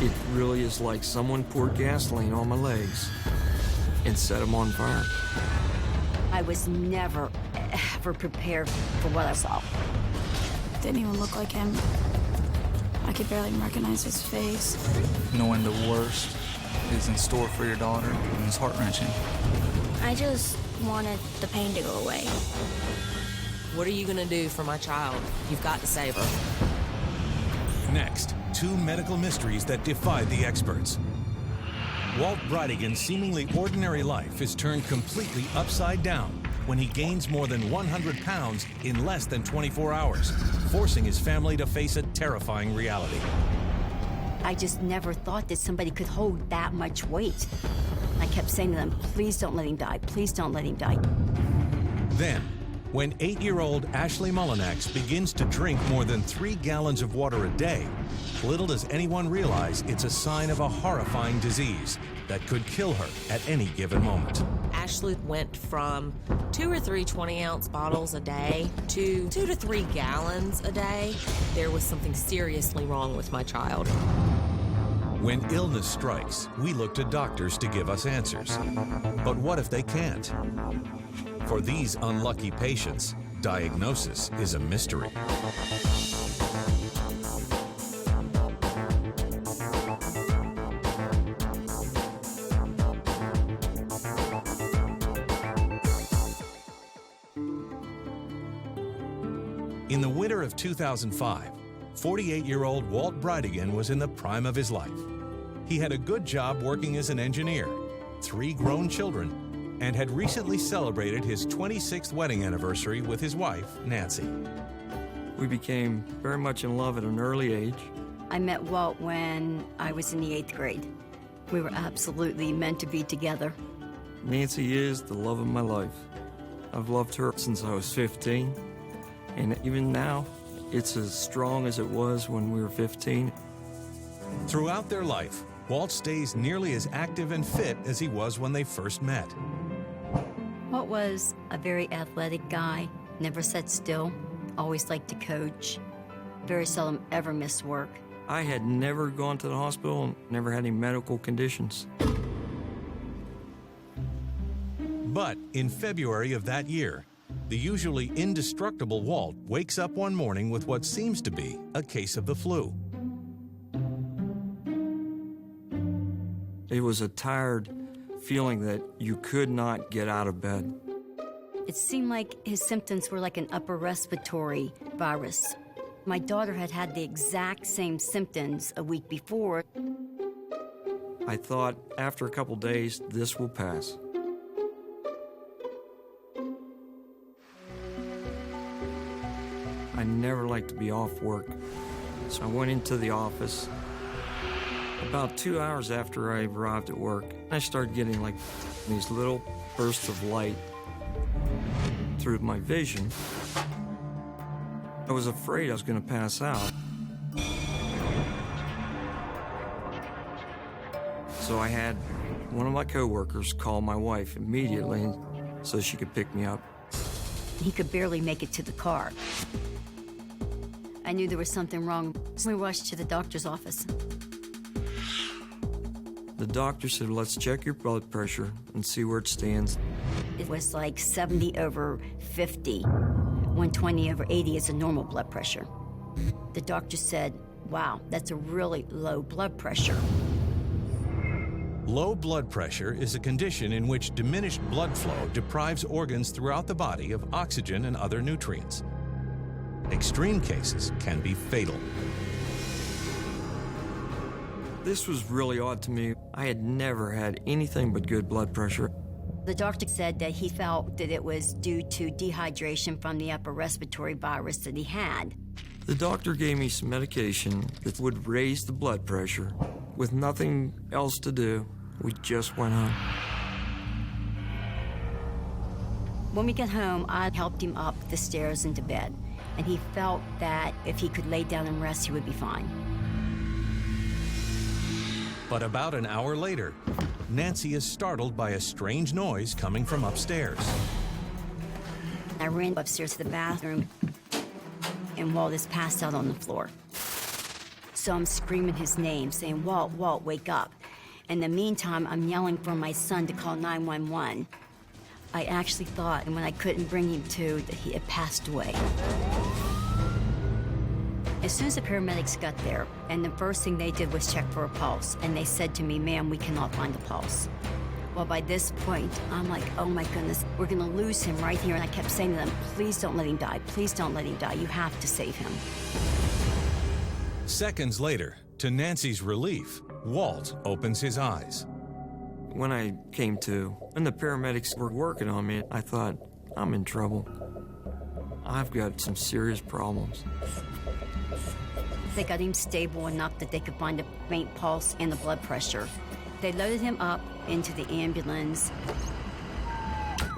It really is like someone poured gasoline on my legs and set them on fire. I was never, ever prepared for what I saw. Didn't even look like him. I could barely recognize his face. Knowing the worst is in store for your daughter is heart-wrenching. I just wanted the pain to go away. What are you gonna do for my child? You've got to save her. Next, two medical mysteries that defy the experts. Walt Breidigan's seemingly ordinary life is turned completely upside down when he gains more than 100 pounds in less than 24 hours, forcing his family to face a terrifying reality. I just never thought that somebody could hold that much weight. I kept saying to them, please don't let him die. Please don't let him die. Then, when 8-year-old Ashleigh Mullinax begins to drink more than 3 gallons of water a day, little does anyone realize it's a sign of a horrifying disease that could kill her at any given moment. Ashleigh went from 2 or 3 20-ounce bottles a day to 2 to 3 gallons a day. There was something seriously wrong with my child. When illness strikes, we look to doctors to give us answers. But what if they can't? For these unlucky patients, diagnosis is a mystery. In the winter of 2005, 48-year-old Walt Breidigan was in the prime of his life. He had a good job working as an engineer, 3 grown children, and had recently celebrated his 26th wedding anniversary with his wife, Nancy. We became very much in love at an early age. I met Walt when I was in the 8th grade. We were absolutely meant to be together. Nancy is the love of my life. I've loved her since I was 15, and even now, it's as strong as it was when we were 15. Throughout their life, Walt stays nearly as active and fit as he was when they first met. Walt was a very athletic guy, never sat still, always liked to coach, very seldom ever missed work. I had never gone to the hospital and never had any medical conditions. But in February of that year, the usually indestructible Walt wakes up one morning with what seems to be a case of the flu. It was a tired feeling that you could not get out of bed. It seemed like his symptoms were like an upper respiratory virus. My daughter had had the exact same symptoms a week before. I thought, after a couple days, this will pass. I never liked to be off work, so I went into the office. About 2 hours after I arrived at work, I started getting like these little bursts of light through my vision. I was afraid I was going to pass out. So I had one of my coworkers call my wife immediately so she could pick me up. He could barely make it to the car. I knew there was something wrong, so we rushed to the doctor's office. The doctor said, let's check your blood pressure and see where it stands. It was like 70 over 50. 120 over 80 is a normal blood pressure. The doctor said, wow, that's a really low blood pressure. Low blood pressure is a condition in which diminished blood flow deprives organs throughout the body of oxygen and other nutrients. Extreme cases can be fatal. This was really odd to me. I had never had anything but good blood pressure. The doctor said that he felt that it was due to dehydration from the upper respiratory virus that he had. The doctor gave me some medication that would raise the blood pressure. With nothing else to do, we just went home. When we got home, I helped him up the stairs into bed, and he felt that if he could lay down and rest, he would be fine. But about an hour later, Nancy is startled by a strange noise coming from upstairs. I ran upstairs to the bathroom, and Walt is passed out on the floor. So I'm screaming his name, saying, Walt, Walt, wake up. In the meantime, I'm yelling for my son to call 911. I actually thought, and when I couldn't bring him to, that he had passed away. As soon as the paramedics got there, and the first thing they did was check for a pulse, and they said to me, ma'am, we cannot find a pulse. Well, by this point, I'm like, oh my goodness, we're gonna lose him right here. And I kept saying to them, please don't let him die. Please don't let him die. You have to save him. Seconds later, to Nancy's relief, Walt opens his eyes. When I came to, and the paramedics were working on me, I thought, I'm in trouble. I've got some serious problems. They got him stable enough that they could find a faint pulse and the blood pressure. They loaded him up into the ambulance.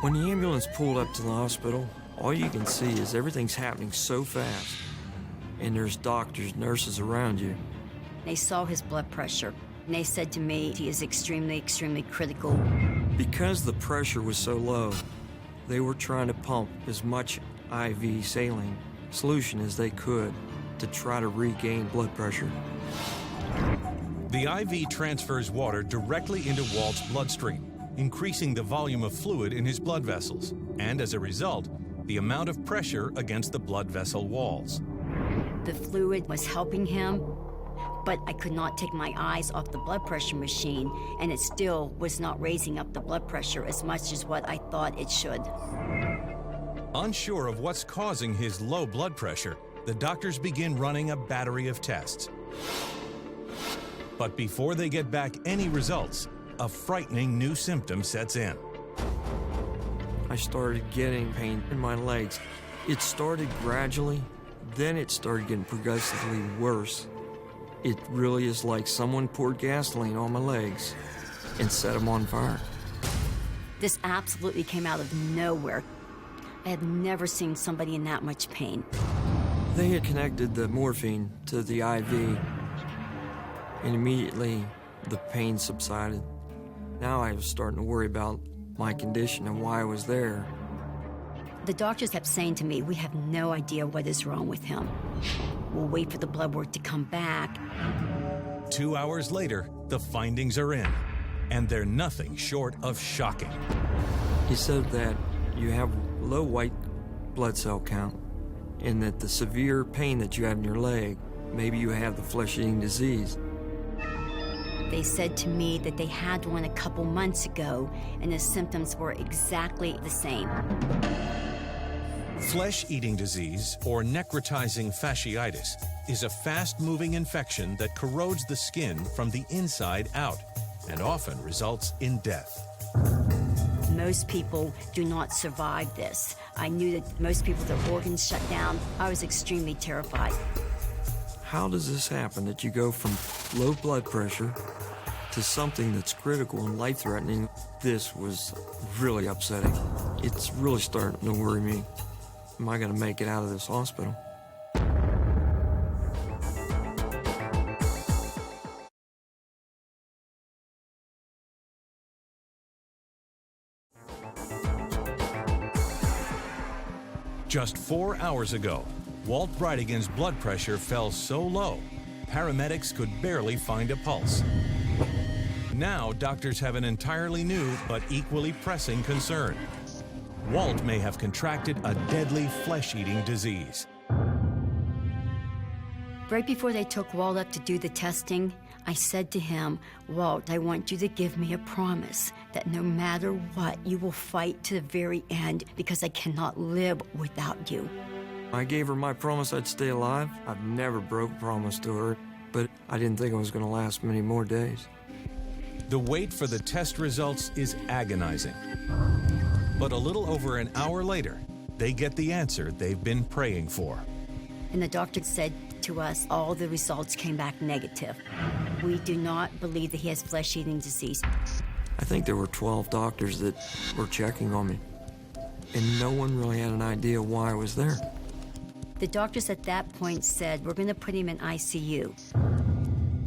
When the ambulance pulled up to the hospital, all you can see is everything's happening so fast. And there's doctors, nurses around you. They saw his blood pressure, and they said to me, he is extremely, extremely critical. Because the pressure was so low, they were trying to pump as much IV saline solution as they could to try to regain blood pressure. The IV transfers water directly into Walt's bloodstream, increasing the volume of fluid in his blood vessels, and as a result, the amount of pressure against the blood vessel walls. The fluid was helping him, but I could not take my eyes off the blood pressure machine, and it still was not raising up the blood pressure as much as what I thought it should. Unsure of what's causing his low blood pressure, the doctors begin running a battery of tests. But before they get back any results, a frightening new symptom sets in. I started getting pain in my legs. It started gradually, then it started getting progressively worse. It really is like someone poured gasoline on my legs and set them on fire. This absolutely came out of nowhere. I had never seen somebody in that much pain. They had connected the morphine to the IV, and immediately the pain subsided. Now I was starting to worry about my condition and why I was there. The doctors kept saying to me, we have no idea what is wrong with him. We'll wait for the blood work to come back. 2 hours later, the findings are in, and they're nothing short of shocking. He said that you have low white blood cell count, and that the severe pain that you have in your leg, maybe you have the flesh-eating disease. They said to me that they had one a couple months ago, and the symptoms were exactly the same. Flesh-eating disease, or necrotizing fasciitis, is a fast-moving infection that corrodes the skin from the inside out and often results in death. Most people do not survive this. I knew that most people, their organs shut down. I was extremely terrified. How does this happen that you go from low blood pressure to something that's critical and life-threatening? This was really upsetting. It's really starting to worry me. Am I going to make it out of this hospital? Just 4 hours ago, Walt Breidigan's blood pressure fell so low, paramedics could barely find a pulse. Now, doctors have an entirely new but equally pressing concern. Walt may have contracted a deadly flesh-eating disease. Right before they took Walt up to do the testing, I said to him, Walt, I want you to give me a promise that no matter what, you will fight to the very end because I cannot live without you. I gave her my promise I'd stay alive. I've never broke a promise to her, but I didn't think it was going to last many more days. The wait for the test results is agonizing. But a little over an hour later, they get the answer they've been praying for. And the doctor said to us, all the results came back negative. We do not believe that he has flesh-eating disease. I think there were 12 doctors that were checking on me, and no one really had an idea why I was there. The doctors at that point said, we're going to put him in ICU.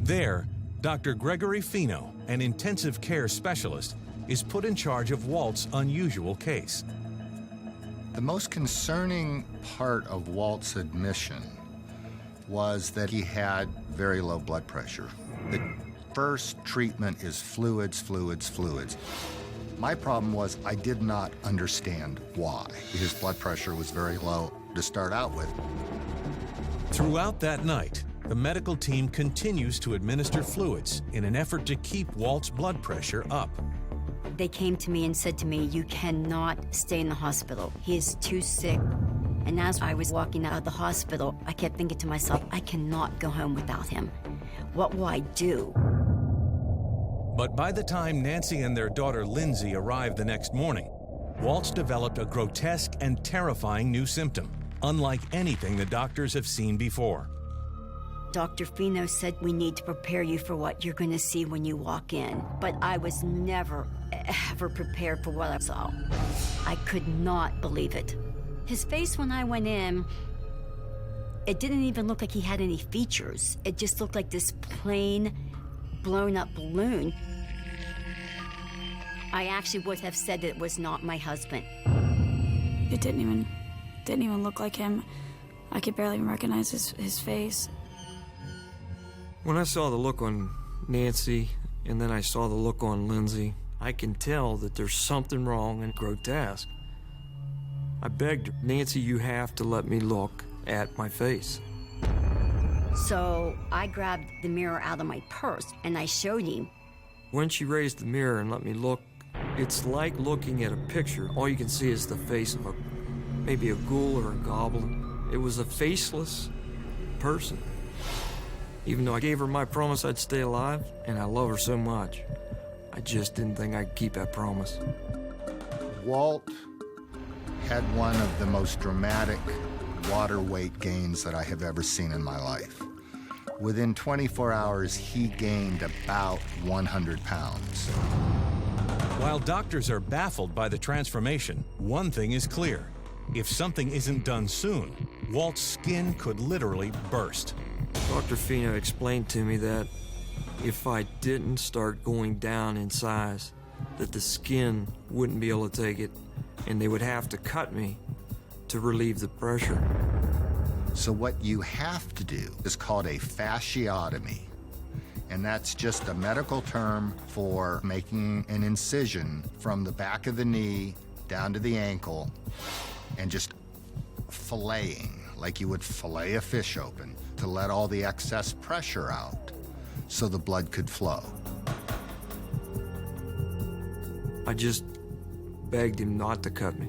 There, Dr. Gregory Fino, an intensive care specialist, is put in charge of Walt's unusual case. The most concerning part of Walt's admission was that he had very low blood pressure. The first treatment is fluids, fluids, fluids. My problem was I did not understand why. His blood pressure was very low to start out with. Throughout that night, the medical team continues to administer fluids in an effort to keep Walt's blood pressure up. They came to me and said to me, "You cannot stay in the hospital. He is too sick." And as I was walking out of the hospital, I kept thinking to myself, I cannot go home without him. What will I do? But by the time Nancy and their daughter Lindsay arrived the next morning, Walt's developed a grotesque and terrifying new symptom, unlike anything the doctors have seen before. Dr. Fino said, "We need to prepare you for what you're going to see when you walk in." But I was never, ever prepared for what I saw. I could not believe it. His face when I went in, it didn't even look like he had any features. It just looked like this plain, blown-up balloon. I actually would have said that it was not my husband. It didn't even look like him. I could barely even recognize his face. When I saw the look on Nancy and then I saw the look on Lindsay, I can tell that there's something wrong and grotesque. I begged her, "Nancy, you have to let me look at my face." So I grabbed the mirror out of my purse and I showed him. When she raised the mirror and let me look, it's like looking at a picture. All you can see is the face of maybe a ghoul or a goblin. It was a faceless person. Even though I gave her my promise I'd stay alive, and I love her so much, I just didn't think I'd keep that promise. Walt had one of the most dramatic water weight gains that I have ever seen in my life. Within 24 hours, he gained about 100 pounds. While doctors are baffled by the transformation, one thing is clear. If something isn't done soon, Walt's skin could literally burst. Dr. Fino explained to me that if I didn't start going down in size, that the skin wouldn't be able to take it, and they would have to cut me to relieve the pressure. So what you have to do is called a fasciotomy, and that's just a medical term for making an incision from the back of the knee down to the ankle and just filleting, like you would fillet a fish open, to let all the excess pressure out so the blood could flow. I just begged him not to cut me.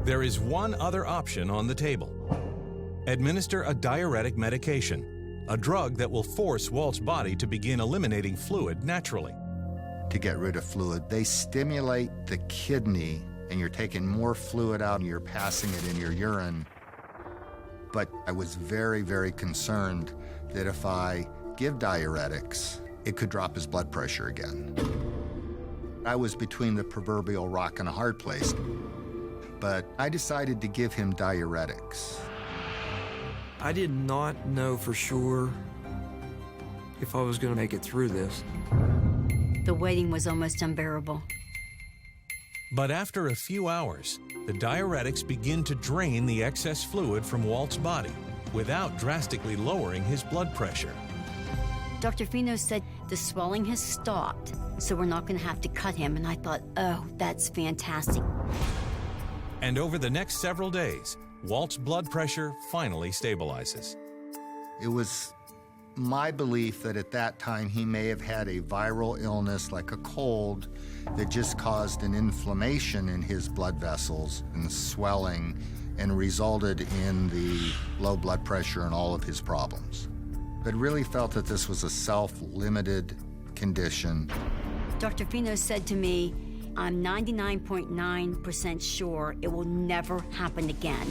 There is one other option on the table. Administer a diuretic medication, a drug that will force Walt's body to begin eliminating fluid naturally. To get rid of fluid, they stimulate the kidney, and you're taking more fluid out and you're passing it in your urine. But I was very, very concerned that if I give diuretics, it could drop his blood pressure again. I was between the proverbial rock and a hard place, but I decided to give him diuretics. I did not know for sure if I was going to make it through this. The waiting was almost unbearable. But after a few hours, the diuretics begin to drain the excess fluid from Walt's body without drastically lowering his blood pressure. Dr. Fino said the swelling has stopped, so we're not going to have to cut him. And I thought, oh, that's fantastic. And over the next several days, Walt's blood pressure finally stabilizes. It was my belief that at that time he may have had a viral illness like a cold that just caused an inflammation in his blood vessels and swelling and resulted in the low blood pressure and all of his problems. But really felt that this was a self-limited condition. Dr. Fino said to me, I'm 99.9% sure it will never happen again.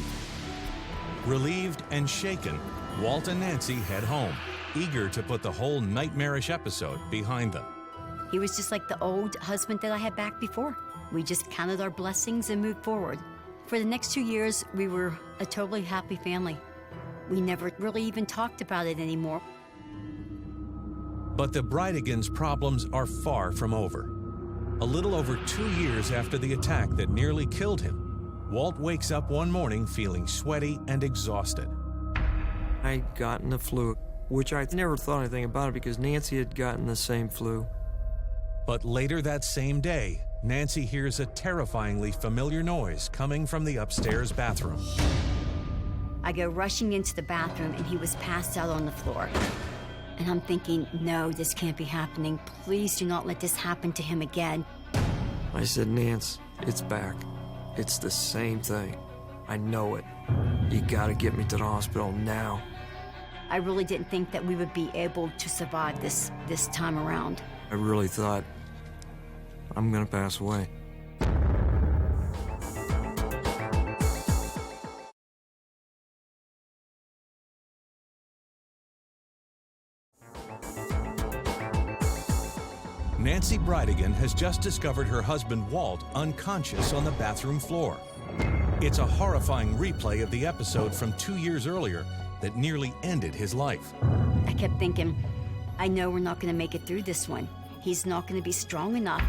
Relieved and shaken, Walt and Nancy head home, eager to put the whole nightmarish episode behind them. He was just like the old husband that I had back before. We just counted our blessings and moved forward. For the next 2 years, we were a totally happy family. We never really even talked about it anymore. But the Breidigans' problems are far from over. A little over 2 years after the attack that nearly killed him, Walt wakes up one morning feeling sweaty and exhausted. I'd gotten the flu, which I never thought anything about it because Nancy had gotten the same flu. But later that same day, Nancy hears a terrifyingly familiar noise coming from the upstairs bathroom. I go rushing into the bathroom, and he was passed out on the floor. And I'm thinking, no, this can't be happening. Please do not let this happen to him again. I said, Nance, it's back. It's the same thing. I know it. You gotta get me to the hospital now. I really didn't think that we would be able to survive this time around. I really thought, I'm gonna pass away. Nancy Breidigan has just discovered her husband Walt unconscious on the bathroom floor. It's a horrifying replay of the episode from 2 years earlier that nearly ended his life. I kept thinking, I know we're not going to make it through this one. He's not going to be strong enough.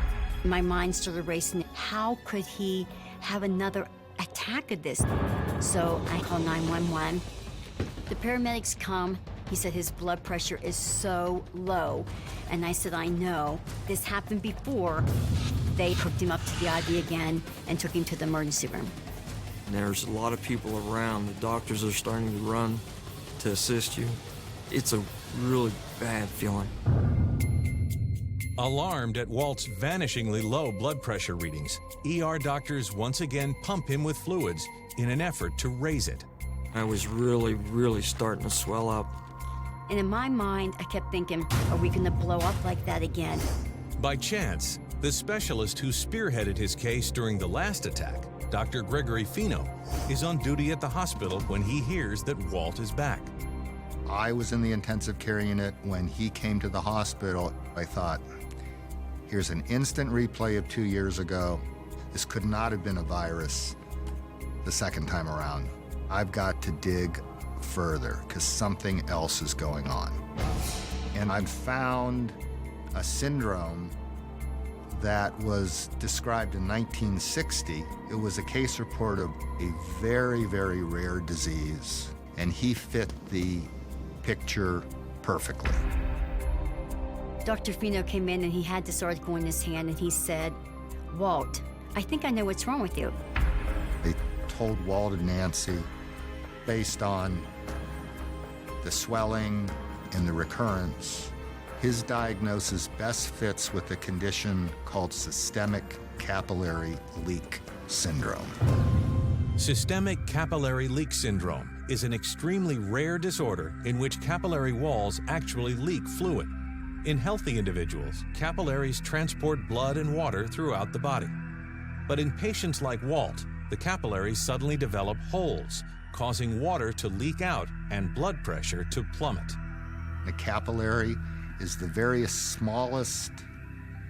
My mind started racing. How could he have another attack of this? So I called 911. The paramedics come. He said his blood pressure is so low. And I said, I know. This happened before. They hooked him up to the IV again and took him to the emergency room. There's a lot of people around. The doctors are starting to run to assist you. It's a really bad feeling. Alarmed at Walt's vanishingly low blood pressure readings, ER doctors once again pump him with fluids in an effort to raise it. I was really starting to swell up. And in my mind, I kept thinking, are we going to blow up like that again? By chance, the specialist who spearheaded his case during the last attack, Dr. Gregory Fino, is on duty at the hospital when he hears that Walt is back. I was in the intensive care unit when he came to the hospital. I thought, here's an instant replay of 2 years ago. This could not have been a virus the second time around. I've got to dig further because something else is going on. And I've found a syndrome that was described in 1960. It was a case report of a very rare disease, and he fit the picture perfectly. Dr. Fino came in and he had this article in his hand and he said, Walt, I think I know what's wrong with you. They told Walt and Nancy, based on the swelling and the recurrence, his diagnosis best fits with a condition called systemic capillary leak syndrome. Systemic capillary leak syndrome is an extremely rare disorder in which capillary walls actually leak fluid. In healthy individuals, capillaries transport blood and water throughout the body. But in patients like Walt, the capillaries suddenly develop holes, causing water to leak out and blood pressure to plummet. The capillary is the very smallest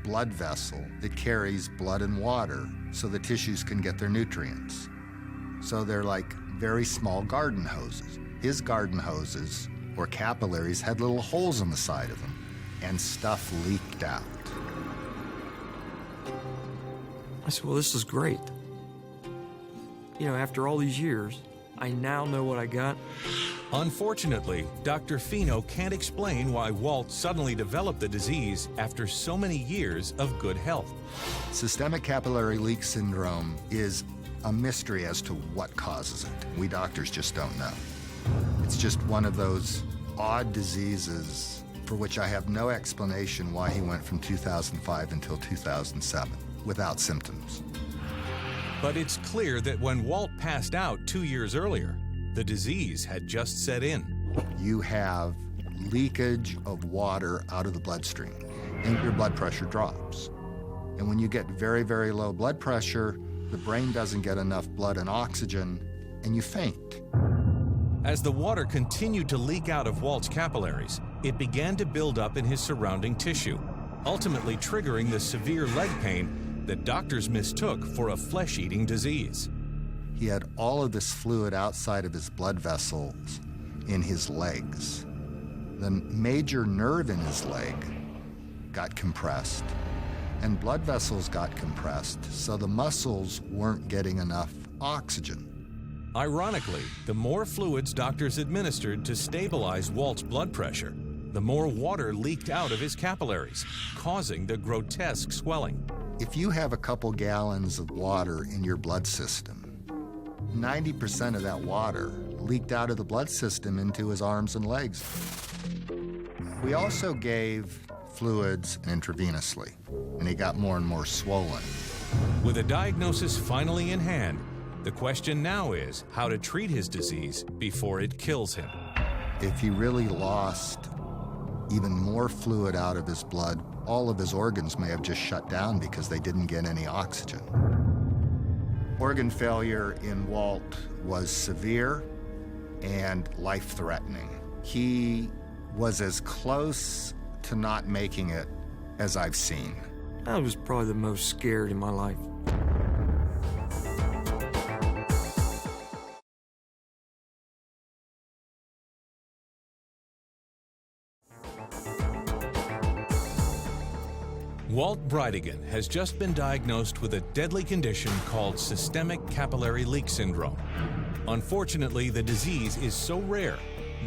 blood vessel that carries blood and water so the tissues can get their nutrients. So they're like very small garden hoses. His garden hoses, or capillaries, had little holes in the side of them, and stuff leaked out. I said, well, this is great. You know, after all these years, I now know what I got. Unfortunately, Dr. Fino can't explain why Walt suddenly developed the disease after so many years of good health. Systemic capillary leak syndrome is a mystery as to what causes it. We doctors just don't know. It's just one of those odd diseases for which I have no explanation why he went from 2005 until 2007 without symptoms. But it's clear that when Walt passed out 2 years earlier, the disease had just set in. You have leakage of water out of the bloodstream, and your blood pressure drops. And when you get very low blood pressure, the brain doesn't get enough blood and oxygen, and you faint. As the water continued to leak out of Walt's capillaries, it began to build up in his surrounding tissue, ultimately triggering the severe leg pain that doctors mistook for a flesh-eating disease. He had all of this fluid outside of his blood vessels in his legs. The major nerve in his leg got compressed, and blood vessels got compressed, so the muscles weren't getting enough oxygen. Ironically, the more fluids doctors administered to stabilize Walt's blood pressure, the more water leaked out of his capillaries, causing the grotesque swelling. If you have a couple gallons of water in your blood system, 90% of that water leaked out of the blood system into his arms and legs. We also gave fluids intravenously, and he got more and more swollen. With a diagnosis finally in hand, the question now is how to treat his disease before it kills him. If he really lost even more fluid out of his blood, all of his organs may have just shut down because they didn't get any oxygen. Organ failure in Walt was severe and life-threatening. He was as close to not making it as I've seen. I was probably the most scared in my life. Walt Breidigan has just been diagnosed with a deadly condition called systemic capillary leak syndrome. Unfortunately, the disease is so rare,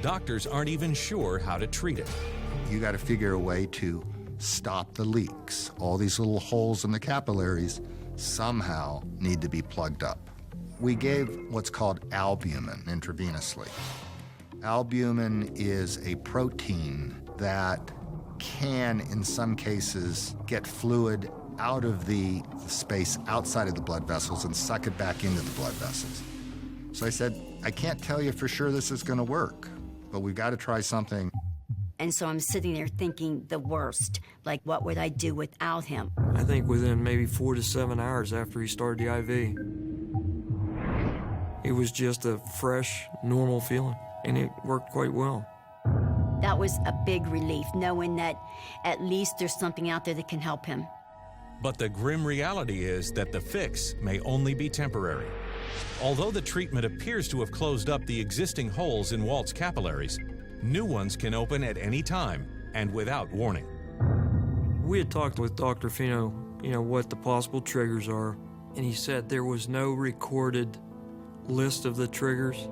doctors aren't even sure how to treat it. You got to figure a way to stop the leaks. All these little holes in the capillaries somehow need to be plugged up. We gave what's called albumin intravenously. Albumin is a protein that can, in some cases, get fluid out of the space outside of the blood vessels and suck it back into the blood vessels. So I said, I can't tell you for sure this is going to work, but we've got to try something. And so I'm sitting there thinking the worst, like what would I do without him? I think within maybe 4 to 7 hours after he started the IV, it was just a fresh, normal feeling, and it worked quite well. That was a big relief, knowing that at least there's something out there that can help him. But the grim reality is that the fix may only be temporary. Although the treatment appears to have closed up the existing holes in Walt's capillaries, new ones can open at any time and without warning. We had talked with Dr. Fino, what the possible triggers are, and he said there was no recorded list of the triggers.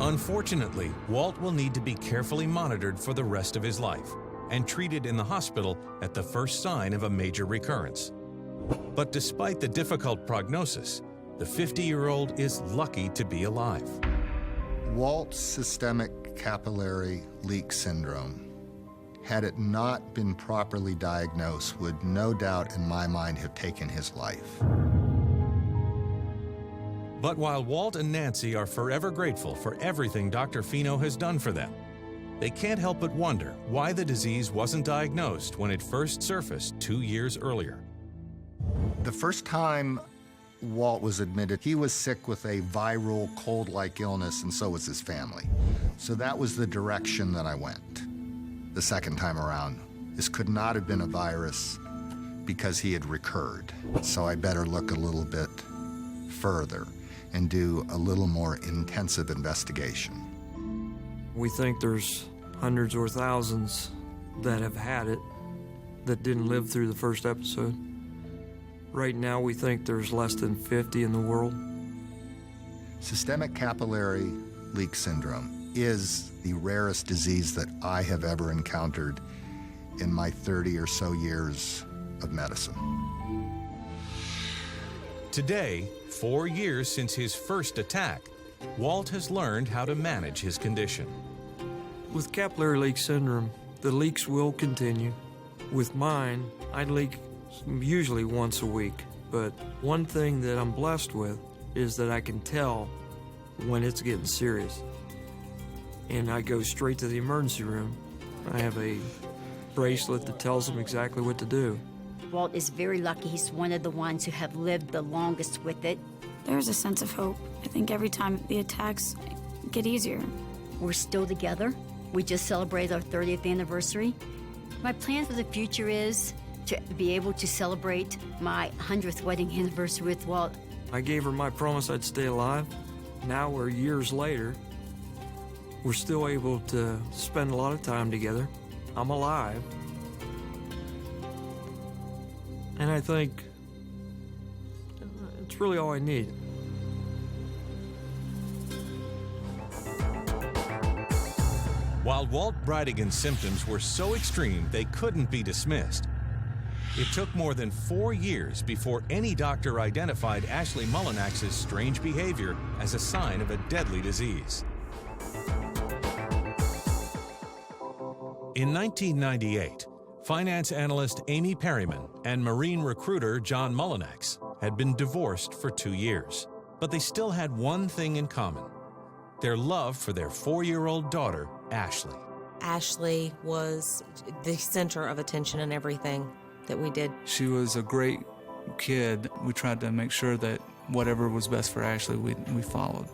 Unfortunately, Walt will need to be carefully monitored for the rest of his life and treated in the hospital at the first sign of a major recurrence. But despite the difficult prognosis, the 50-year-old is lucky to be alive. Walt's systemic capillary leak syndrome, had it not been properly diagnosed, would no doubt in my mind have taken his life. But while Walt and Nancy are forever grateful for everything Dr. Fino has done for them, they can't help but wonder why the disease wasn't diagnosed when it first surfaced 2 years earlier. The first time Walt was admitted, he was sick with a viral cold-like illness, and so was his family. So that was the direction that I went the second time around. This could not have been a virus because he had recurred. So I better look a little bit further and do a little more intensive investigation. We think there's hundreds or thousands that have had it that didn't live through the first episode. Right now, we think there's less than 50 in the world. Systemic capillary leak syndrome is the rarest disease that I have ever encountered in my 30 or so years of medicine. Today, 4 years since his first attack, Walt has learned how to manage his condition. With capillary leak syndrome, the leaks will continue. With mine, I leak usually once a week, but one thing that I'm blessed with is that I can tell when it's getting serious. And I go straight to the emergency room. I have a bracelet that tells them exactly what to do. Walt is very lucky. He's one of the ones who have lived the longest with it. There's a sense of hope. I think every time the attacks get easier. We're still together. We just celebrated our 30th anniversary. My plan for the future is to be able to celebrate my 100th wedding anniversary with Walt. I gave her my promise I'd stay alive. Now we're years later. We're still able to spend a lot of time together. I'm alive. And I think it's really all I need. While Walt Breidigan's symptoms were so extreme they couldn't be dismissed, it took more than 4 years before any doctor identified Ashleigh Mullinix's strange behavior as a sign of a deadly disease. In 1998, finance analyst Amy Perryman and marine recruiter John Mullinix had been divorced for 2 years, but they still had one thing in common: their love for their 4-year-old daughter, Ashleigh. Ashleigh was the center of attention in everything that we did. She was a great kid. We tried to make sure that whatever was best for Ashleigh, we followed.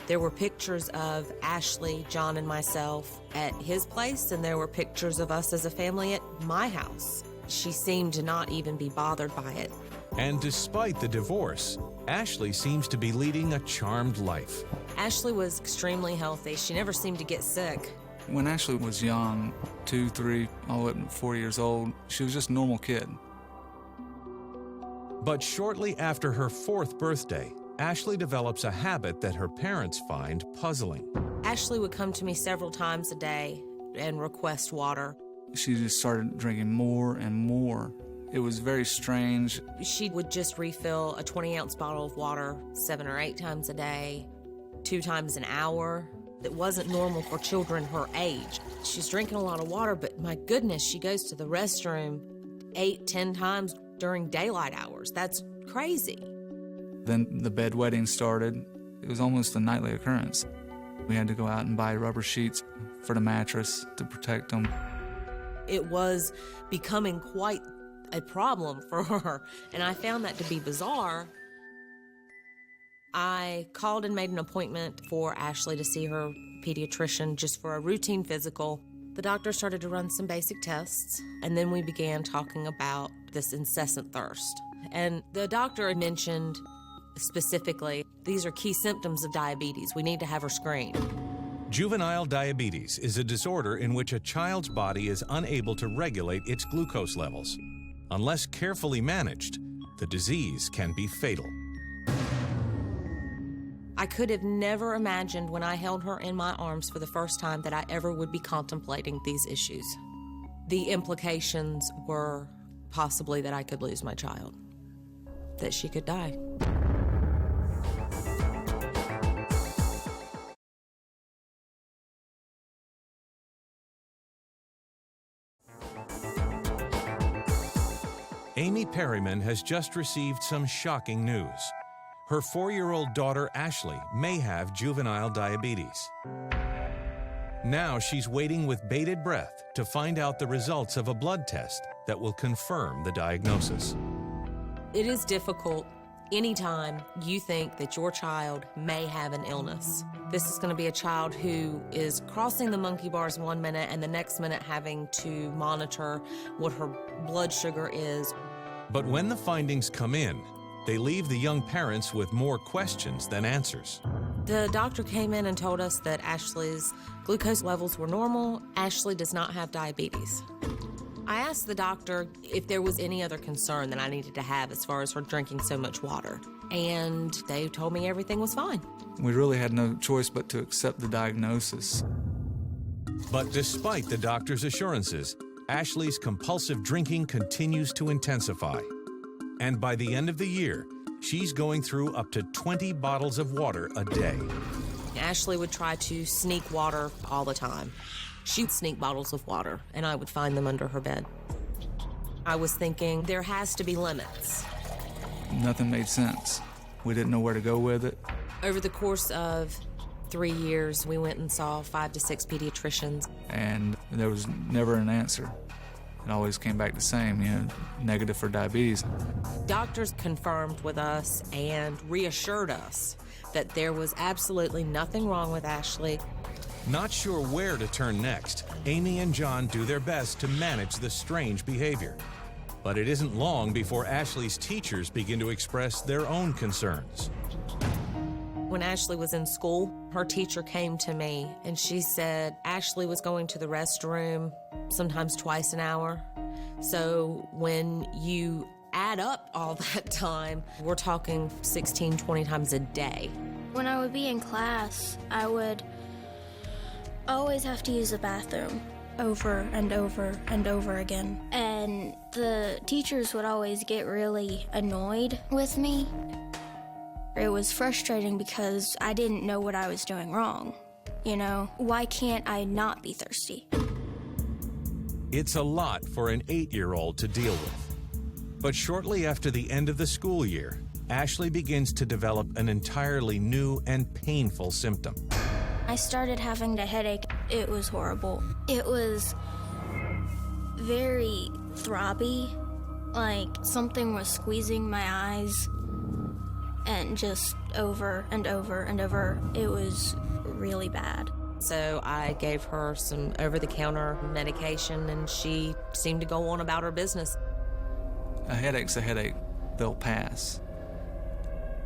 There were pictures of Ashleigh, John, and myself at his place, and there were pictures of us as a family at my house. She seemed to not even be bothered by it. And despite the divorce, Ashleigh seems to be leading a charmed life. Ashleigh was extremely healthy. She never seemed to get sick. When Ashleigh was young, 2, 3, all the way up to 4 years old, she was just a normal kid. But shortly after her 4th birthday, Ashleigh develops a habit that her parents find puzzling. Ashleigh would come to me several times a day and request water. She just started drinking more and more. It was very strange. She would just refill a 20-ounce bottle of water 7 or 8 times a day, 2 times an hour. It wasn't normal for children her age. She's drinking a lot of water, but my goodness, she goes to the restroom 8, 10 times during daylight hours. That's crazy. Then the bedwetting started. It was almost a nightly occurrence. We had to go out and buy rubber sheets for the mattress to protect them. It was becoming quite a problem for her, and I found that to be bizarre. I called and made an appointment for Ashleigh to see her pediatrician just for a routine physical. The doctor started to run some basic tests, and then we began talking about this incessant thirst. And the doctor mentioned specifically, these are key symptoms of diabetes. We need to have her screened. Juvenile diabetes is a disorder in which a child's body is unable to regulate its glucose levels. Unless carefully managed, the disease can be fatal. I could have never imagined when I held her in my arms for the first time that I ever would be contemplating these issues. The implications were possibly that I could lose my child, that she could die. Amy Perryman has just received some shocking news. Her 4-year-old daughter, Ashleigh, may have juvenile diabetes. Now she's waiting with bated breath to find out the results of a blood test that will confirm the diagnosis. It is difficult anytime you think that your child may have an illness. This is going to be a child who is crossing the monkey bars one minute and the next minute having to monitor what her blood sugar is. But when the findings come in, they leave the young parents with more questions than answers. The doctor came in and told us that Ashleigh's glucose levels were normal. Ashleigh does not have diabetes. I asked the doctor if there was any other concern that I needed to have as far as her drinking so much water, and they told me everything was fine. We really had no choice but to accept the diagnosis. But despite the doctor's assurances, Ashleigh's compulsive drinking continues to intensify. And by the end of the year, she's going through up to 20 bottles of water a day. Ashleigh would try to sneak water all the time. She'd sneak bottles of water, and I would find them under her bed. I was thinking, there has to be limits. Nothing made sense. We didn't know where to go with it. Over the course of 3 years, we went and saw 5 to 6 pediatricians. And there was never an answer. It always came back the same, negative for diabetes. Doctors confirmed with us and reassured us that there was absolutely nothing wrong with Ashleigh. Not sure where to turn next, Amy and John do their best to manage the strange behavior. But it isn't long before Ashleigh's teachers begin to express their own concerns. When Ashleigh was in school, her teacher came to me and she said Ashleigh was going to the restroom sometimes twice an hour. So when you add up all that time, we're talking 16, 20 times a day. When I would be in class, I would I always have to use the bathroom over and over and over again. And the teachers would always get really annoyed with me. It was frustrating because I didn't know what I was doing wrong. You know, why can't I not be thirsty? It's a lot for an 8-year-old to deal with. But shortly after the end of the school year, Ashleigh begins to develop an entirely new and painful symptom. I started having a headache. It was horrible. It was very throbby, like something was squeezing my eyes, and just over and over and over. It was really bad. So I gave her some over-the-counter medication, and she seemed to go on about her business. A headache's a headache. They'll pass.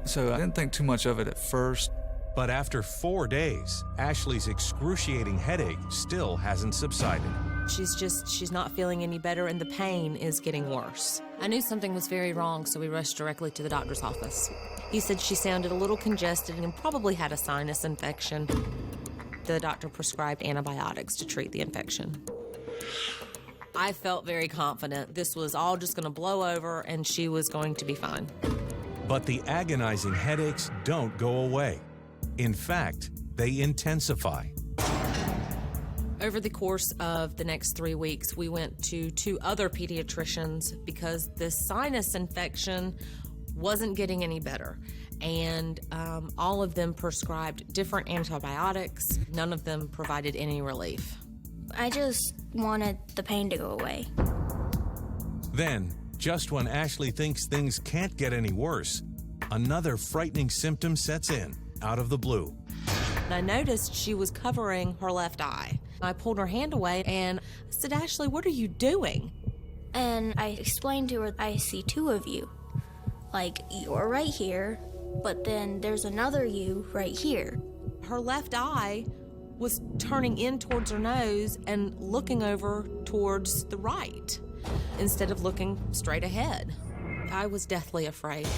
So I didn't think too much of it at first. But after 4 days, Ashleigh's excruciating headache still hasn't subsided. She's not feeling any better, and the pain is getting worse. I knew something was very wrong, so we rushed directly to the doctor's office. He said she sounded a little congested and probably had a sinus infection. The doctor prescribed antibiotics to treat the infection. I felt very confident this was all just going to blow over and she was going to be fine. But the agonizing headaches don't go away. In fact, they intensify. Over the course of the next 3 weeks, we went to 2 other pediatricians because this sinus infection wasn't getting any better. And all of them prescribed different antibiotics. None of them provided any relief. I just wanted the pain to go away. Then, just when Ashleigh thinks things can't get any worse, another frightening symptom sets in, out of the blue. And I noticed she was covering her left eye. I pulled her hand away and I said, "Ashleigh, what are you doing?" And I explained to her, I see 2 of you. Like, you're right here, but then there's another you right here. Her left eye was turning in towards her nose and looking over towards the right instead of looking straight ahead. I was deathly afraid.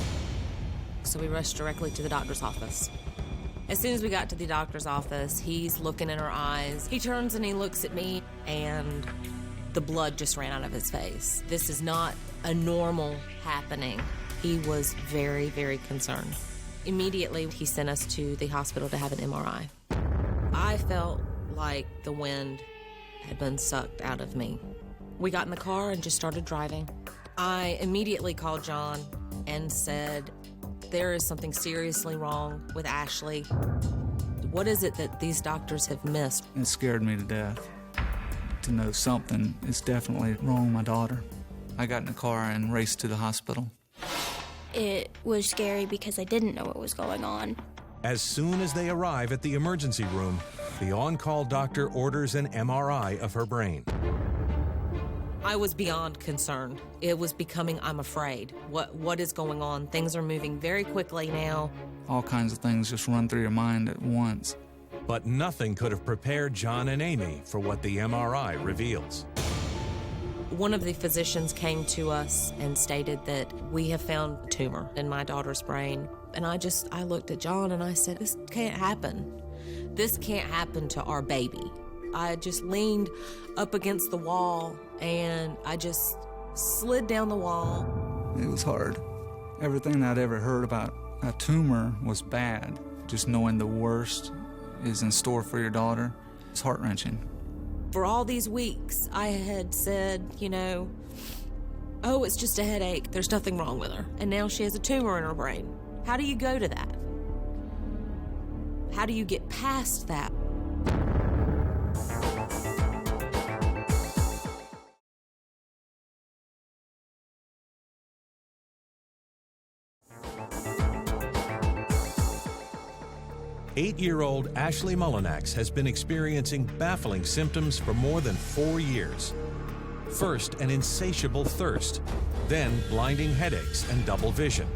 So we rushed directly to the doctor's office. As soon as we got to the doctor's office, he's looking in her eyes. He turns and he looks at me, and the blood just ran out of his face. This is not a normal happening. He was very, very concerned. Immediately, he sent us to the hospital to have an MRI. I felt like the wind had been sucked out of me. We got in the car and just started driving. I immediately called John and said, "There is something seriously wrong with Ashleigh. What is it that these doctors have missed?" It scared me to death to know something is definitely wrong with my daughter. I got in the car and raced to the hospital. It was scary because I didn't know what was going on. As soon as they arrive at the emergency room, the on-call doctor orders an MRI of her brain. I was beyond concerned. It was becoming, I'm afraid. What is going on? Things are moving very quickly now. All kinds of things just run through your mind at once. But nothing could have prepared John and Amy for what the MRI reveals. One of the physicians came to us and stated that we have found a tumor in my daughter's brain. And I looked at John and I said, "This can't happen. This can't happen to our baby." I just leaned up against the wall and I just slid down the wall. It was hard. Everything I'd ever heard about a tumor was bad. Just knowing the worst is in store for your daughter, it's heart-wrenching. For all these weeks, I had said, "Oh, it's just a headache. There's nothing wrong with her." And now she has a tumor in her brain. How do you go to that? How do you get past that? Eight-year-old Ashleigh Mullinax has been experiencing baffling symptoms for more than 4 years. First, an insatiable thirst, then blinding headaches and double vision.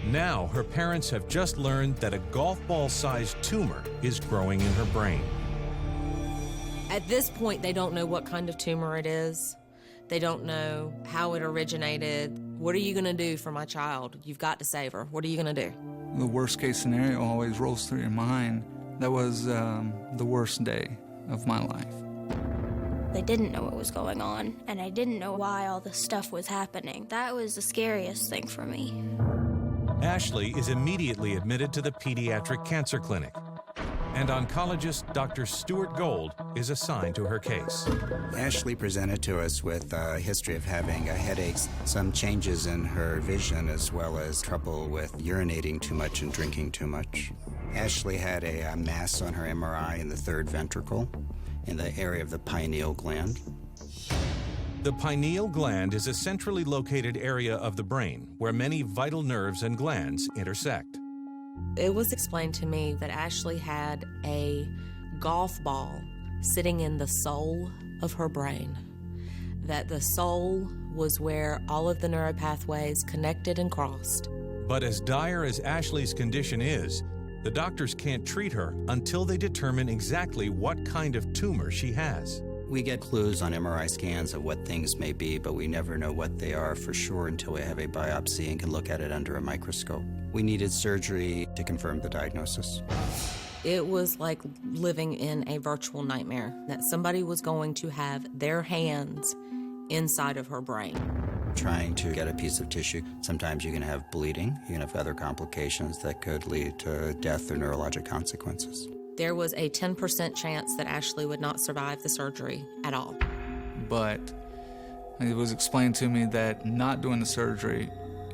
Now, her parents have just learned that a golf ball-sized tumor is growing in her brain. At this point, they don't know what kind of tumor it is. They don't know how it originated. What are you going to do for my child? You've got to save her. What are you going to do? The worst case scenario always rolls through your mind. That was the worst day. of my life. They didn't know what was going on, and I didn't know why all this stuff was happening. That was the scariest thing for me. Ashleigh is immediately admitted to the pediatric cancer clinic, and oncologist Dr. Stuart Gold is assigned to her case. Ashleigh presented to us with a history of having headaches, some changes in her vision, as well as trouble with urinating too much and drinking too much. Ashleigh had a mass on her MRI in the third ventricle, in the area of the pineal gland. The pineal gland is a centrally located area of the brain where many vital nerves and glands intersect. It was explained to me that Ashleigh had a golf ball sitting in the soul of her brain, that the soul was where all of the neuropathways connected and crossed. But as dire as Ashleigh's condition is, the doctors can't treat her until they determine exactly what kind of tumor she has. We get clues on MRI scans of what things may be, but we never know what they are for sure until we have a biopsy and can look at it under a microscope. We needed surgery to confirm the diagnosis. It was like living in a virtual nightmare, that somebody was going to have their hands inside of her brain. Trying to get a piece of tissue, sometimes you can have bleeding, you can have other complications that could lead to death or neurologic consequences. There was a 10% chance that Ashleigh would not survive the surgery at all. But it was explained to me that not doing the surgery,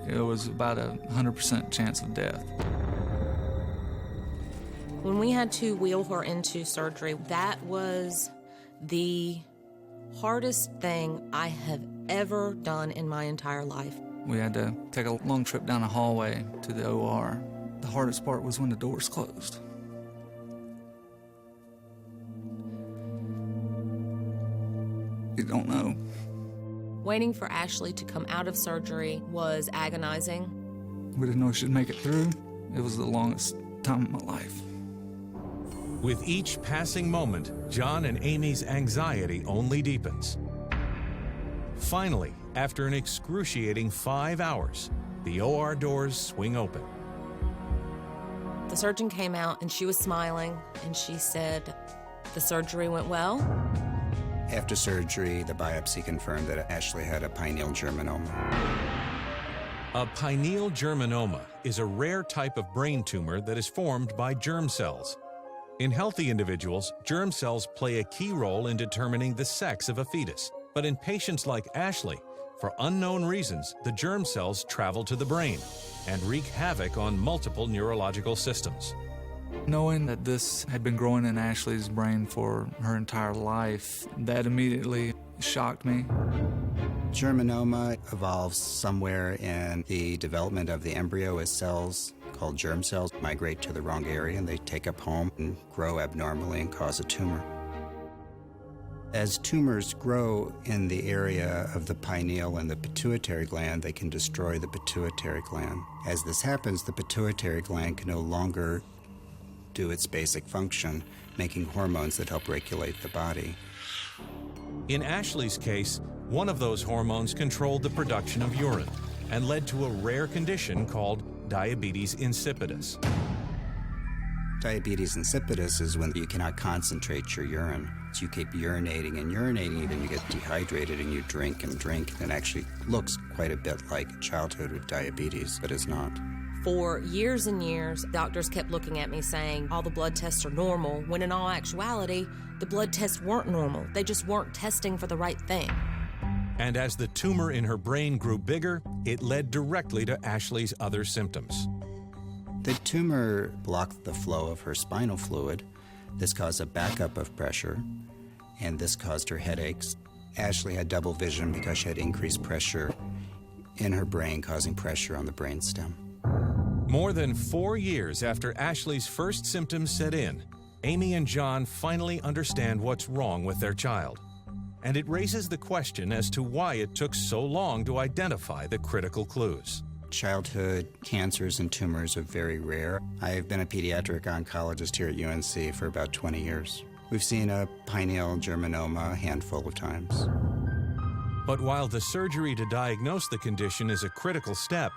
it was about a 100% chance of death. When we had to wheel her into surgery, that was the hardest thing I have ever done in my entire life. We had to take a long trip down a hallway to the OR. The hardest part was when the doors closed. You don't know. Waiting for Ashleigh to come out of surgery was agonizing. We didn't know she'd make it through. It was the longest time of my life. With each passing moment, John and Amy's anxiety only deepens. Finally, after an excruciating 5 hours, the OR doors swing open. The surgeon came out and she was smiling and she said, "The surgery went well." After surgery, the biopsy confirmed that Ashleigh had a pineal germinoma. A pineal germinoma is a rare type of brain tumor that is formed by germ cells. In healthy individuals, germ cells play a key role in determining the sex of a fetus. But in patients like Ashleigh, for unknown reasons, the germ cells travel to the brain and wreak havoc on multiple neurological systems. Knowing that this had been growing in Ashleigh's brain for her entire life, that immediately shocked me. Germinoma evolves somewhere in the development of the embryo as cells called germ cells migrate to the wrong area and they take up home and grow abnormally and cause a tumor. As tumors grow in the area of the pineal and the pituitary gland, they can destroy the pituitary gland. As this happens, the pituitary gland can no longer do its basic function, making hormones that help regulate the body. In Ashleigh's case, one of those hormones controlled the production of urine and led to a rare condition called diabetes insipidus. Diabetes insipidus is when you cannot concentrate your urine. So you keep urinating and urinating, and you get dehydrated and you drink and drink, and it actually looks quite a bit like childhood with diabetes, but is not. For years and years, doctors kept looking at me saying all the blood tests are normal, when in all actuality, the blood tests weren't normal. They just weren't testing for the right thing. And as the tumor in her brain grew bigger, it led directly to Ashleigh's other symptoms. The tumor blocked the flow of her spinal fluid. This caused a backup of pressure, and this caused her headaches. Ashleigh had double vision because she had increased pressure in her brain, causing pressure on the brainstem. More than 4 years after Ashleigh's first symptoms set in, Amy and John finally understand what's wrong with their child. And it raises the question as to why it took so long to identify the critical clues. Childhood cancers and tumors are very rare. I've been a pediatric oncologist here at UNC for about 20 years. We've seen a pineal germinoma a handful of times. But while the surgery to diagnose the condition is a critical step,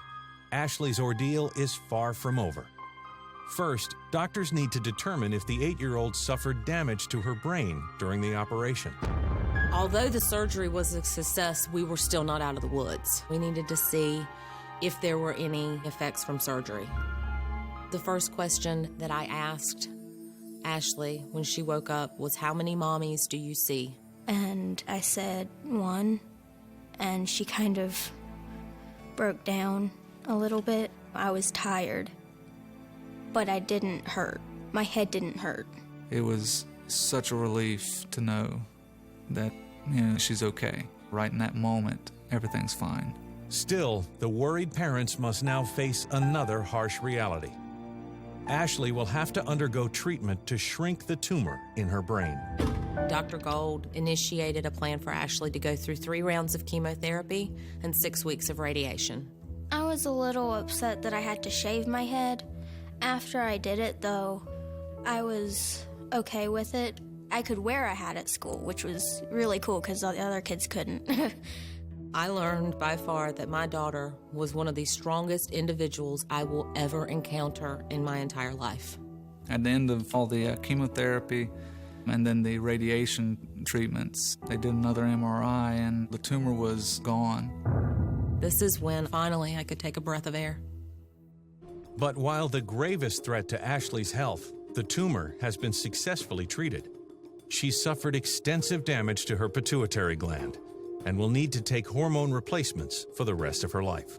Ashleigh's ordeal is far from over. First, doctors need to determine if the 8-year-old suffered damage to her brain during the operation. Although the surgery was a success, we were still not out of the woods. We needed to see if there were any effects from surgery. The first question that I asked Ashleigh when she woke up was, how many mommies do you see? And I said 1, and she kind of broke down a little bit. I was tired, but I didn't hurt. My head didn't hurt. It was such a relief to know that, she's okay. Right in that moment, everything's fine. Still, the worried parents must now face another harsh reality. Ashleigh will have to undergo treatment to shrink the tumor in her brain. Dr. Gold initiated a plan for Ashleigh to go through 3 rounds of chemotherapy and 6 weeks of radiation. I was a little upset that I had to shave my head. After I did it, though, I was okay with it. I could wear a hat at school, which was really cool because the other kids couldn't. I learned by far that my daughter was one of the strongest individuals I will ever encounter in my entire life. At the end of all the chemotherapy and then the radiation treatments, they did another MRI and the tumor was gone. This is when finally I could take a breath of air. But while the gravest threat to Ashleigh's health, the tumor, has been successfully treated, she suffered extensive damage to her pituitary gland and will need to take hormone replacements for the rest of her life.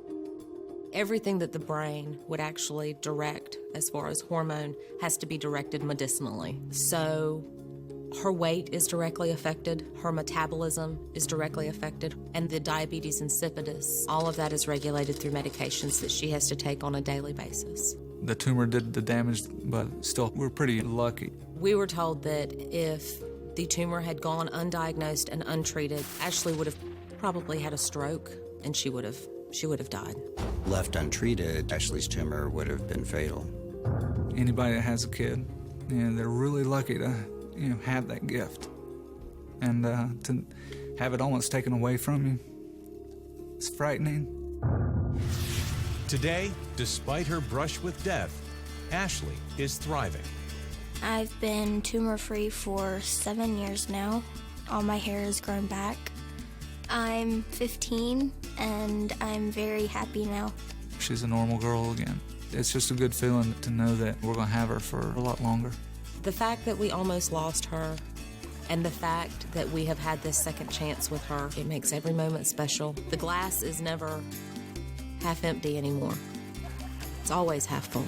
Everything that the brain would actually direct as far as hormone has to be directed medicinally. So her weight is directly affected, her metabolism is directly affected, and the diabetes insipidus, all of that is regulated through medications that she has to take on a daily basis. The tumor did the damage, but still, we're pretty lucky. We were told that if the tumor had gone undiagnosed and untreated, Ashleigh would have probably had a stroke, and she would have died. Left untreated, Ashleigh's tumor would have been fatal. Anybody that has a kid, they're really lucky to have that gift. And to have it almost taken away from you, it's frightening. Today, despite her brush with death, Ashleigh is thriving. I've been tumor-free for 7 years now. All my hair has grown back. I'm 15, and I'm very happy now. She's a normal girl again. It's just a good feeling to know that we're going to have her for a lot longer. The fact that we almost lost her and the fact that we have had this second chance with her, it makes every moment special. The glass is never half empty anymore. It's always half full.